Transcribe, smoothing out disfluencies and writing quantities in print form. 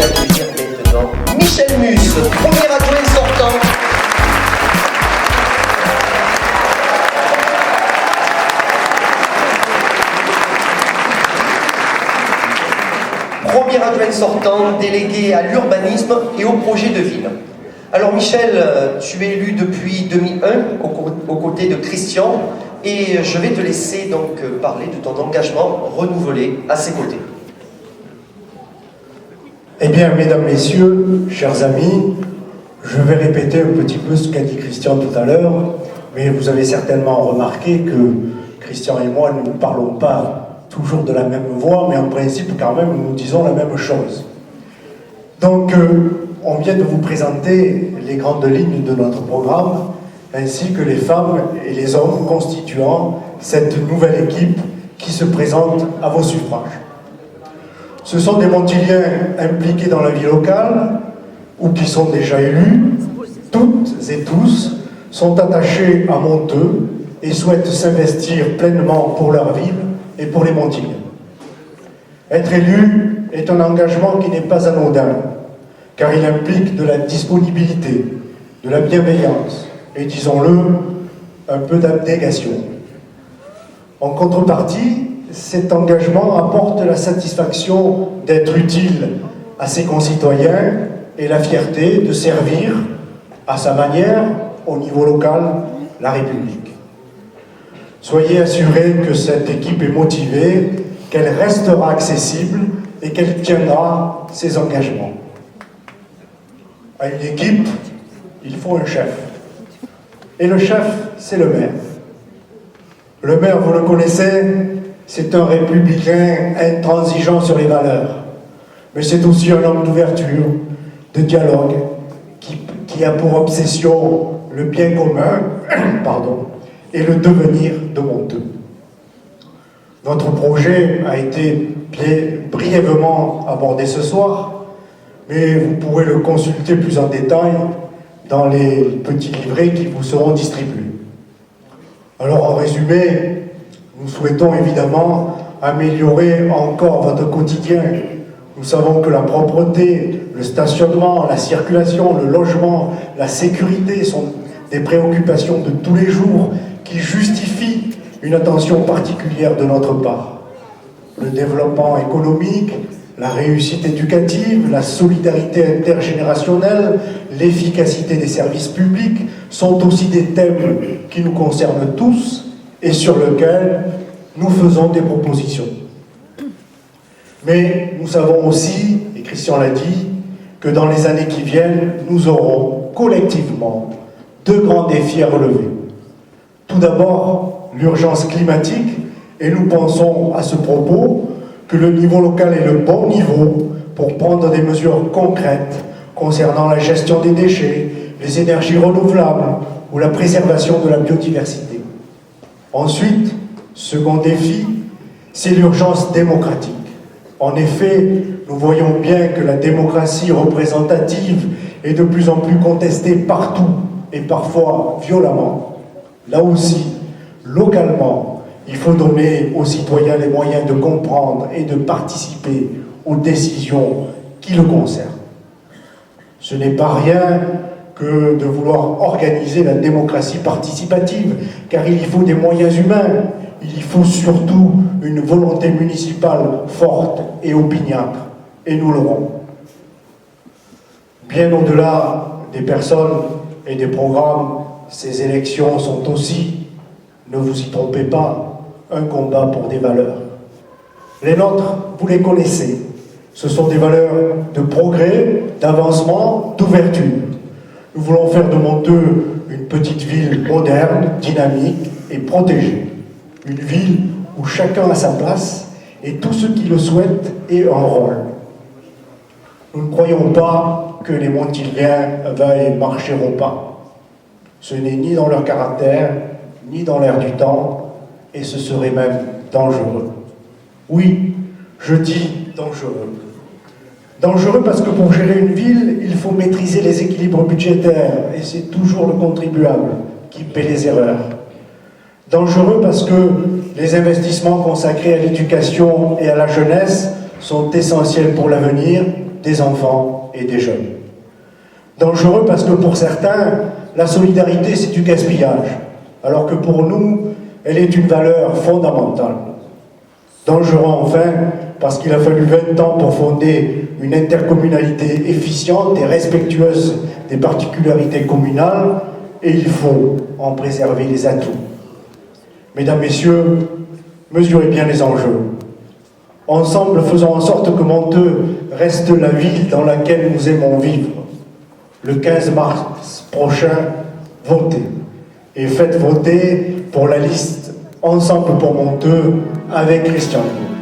d'accueillir maintenant Michel Muse, premier adjoint sortant. Premier adjoint sortant, délégué à l'urbanisme et au projet de ville. Alors Michel, tu es élu depuis 2001 aux côtés de Christian et je vais te laisser donc parler de ton engagement renouvelé à ses côtés. Eh bien, mesdames, messieurs, chers amis, je vais répéter un petit peu ce qu'a dit Christian tout à l'heure, mais vous avez certainement remarqué que Christian et moi ne parlons pas toujours de la même voix, mais en principe, quand même, nous disons la même chose. Donc, on vient de vous présenter les grandes lignes de notre programme, ainsi que les femmes et les hommes constituant cette nouvelle équipe qui se présente à vos suffrages. Ce sont des Montiliens impliqués dans la vie locale, ou qui sont déjà élus. Toutes et tous sont attachés à Monteux et souhaitent s'investir pleinement pour leur ville et pour les Montiliens. Être élu est un engagement qui n'est pas anodin, car il implique de la disponibilité, de la bienveillance et, disons-le, un peu d'abnégation. En contrepartie, cet engagement apporte la satisfaction d'être utile à ses concitoyens et la fierté de servir, à sa manière, au niveau local, la République. Soyez assurés que cette équipe est motivée, qu'elle restera accessible et qu'elle tiendra ses engagements. À une équipe, il faut un chef. Et le chef, c'est le maire. Le maire, vous le connaissez, c'est un républicain intransigeant sur les valeurs. Mais c'est aussi un homme d'ouverture, de dialogue, qui a pour obsession le bien commun et le devenir de Monteux. Notre projet a été brièvement abordé ce soir, mais vous pourrez le consulter plus en détail dans les petits livrets qui vous seront distribués. Alors en résumé, nous souhaitons évidemment améliorer encore votre quotidien. Nous savons que la propreté, le stationnement, la circulation, le logement, la sécurité sont des préoccupations de tous les jours qui justifient une attention particulière de notre part. Le développement économique, la réussite éducative, la solidarité intergénérationnelle, l'efficacité des services publics sont aussi des thèmes qui nous concernent tous et sur lesquels nous faisons des propositions. Mais nous savons aussi, et Christian l'a dit, que dans les années qui viennent, nous aurons collectivement deux grands défis à relever. Tout d'abord, l'urgence climatique, et nous pensons à ce propos que le niveau local est le bon niveau pour prendre des mesures concrètes concernant la gestion des déchets, les énergies renouvelables ou la préservation de la biodiversité. Ensuite, second défi, c'est l'urgence démocratique. En effet, nous voyons bien que la démocratie représentative est de plus en plus contestée partout et parfois violemment. Là aussi, localement, il faut donner aux citoyens les moyens de comprendre et de participer aux décisions qui le concernent. Ce n'est pas rien que de vouloir organiser la démocratie participative, car il y faut des moyens humains, il y faut surtout une volonté municipale forte et opiniâtre, et nous l'aurons. Bien au-delà des personnes et des programmes, ces élections sont aussi, ne vous y trompez pas, un combat pour des valeurs. Les nôtres, vous les connaissez. Ce sont des valeurs de progrès, d'avancement, d'ouverture. Nous voulons faire de Monteux une petite ville moderne, dynamique et protégée. Une ville où chacun a sa place et tous ceux qui le souhaitent aient un rôle. Nous ne croyons pas que les Montiliens veuillent marcher au pas. Ce n'est ni dans leur caractère, ni dans l'air du temps, et ce serait même dangereux. Oui, je dis dangereux. Dangereux parce que pour gérer une ville, il faut maîtriser les équilibres budgétaires, et c'est toujours le contribuable qui paie les erreurs. Dangereux parce que les investissements consacrés à l'éducation et à la jeunesse sont essentiels pour l'avenir, des enfants et des jeunes. Dangereux parce que pour certains, la solidarité c'est du gaspillage, alors que pour nous, elle est une valeur fondamentale. Dangereux enfin parce qu'il a fallu 20 ans pour fonder une intercommunalité efficiente et respectueuse des particularités communales, et il faut en préserver les atouts. Mesdames, Messieurs, mesurez bien les enjeux. Ensemble, faisons en sorte que Monteux reste la ville dans laquelle nous aimons vivre. Le 15 mars prochain, votez. Et faites voter pour la liste Ensemble pour Monteux avec Christian Legault.